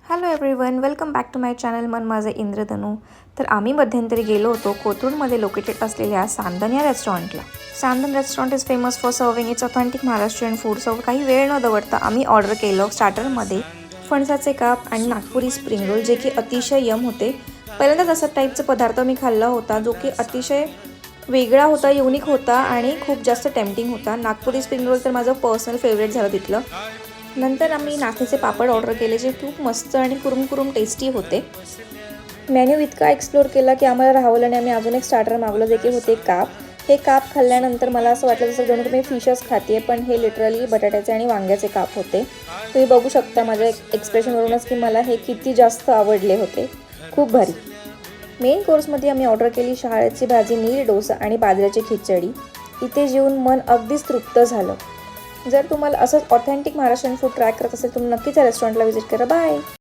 Hello everyone, welcome back to my channel मन माझे इंद्रधनू. तर आम्ही मध्यंतरी गेलो होतो कोथरूडमध्ये लोकेटेड असलेल्या सांदन या रेस्टॉरंटला. Sandan restaurant is famous for serving its authentic Maharashtrian food. So काही वेळ न दवडता आम्ही ऑर्डर केलं स्टार्टरमध्ये फणसाचे काप आणि नागपुरी स्प्रिंग रोल, जे की अतिशय यम होते. पहिल्यांदा तसा टाईपचा पदार्थ मी खाल्ला होता जो की अतिशय वेगळा होता, युनिक होता आणि खूप जास्त टेम्पटिंग होता. नागपुरी स्प्रिंग रोल तर माझं पर्सनल फेवरेट झालं तिथलं. नंतर आम्ही नाचणीचे पापड ऑर्डर केले, जे खूप मस्त आणि कुरुम टेस्टी होते. मेन्यू इतका एक्सप्लोर केला की आम्हाला राहवलं आणि आम्ही अजून एक स्टार्टर मागवलं, जे की होते काप. हे काप खाल्ल्यानंतर मला असं वाटलं जसं जणू मी फिशच खाते, पण हे लिटरली बटाट्याचे आणि वांग्याचे काप होते. तुम्ही बघू शकता माझ्या एक्सप्रेशनवरूनच की मला हे किती जास्त आवडले होते. खूप भारी. मेन कोर्समध्ये आम्ही ऑर्डर केली शहाळ्याची भाजी, नीर डोसा आणि बाजऱ्याची खिचडी. इथे जेवून मन अगदीच तृप्त झालं. जर तुम्हाला असंच ऑथेंटिक महाराष्ट्रीयन फूड ट्राय करत असेल, तुम्ही नक्कीच या रेस्टॉरंटला व्हिजिट करा. बाय.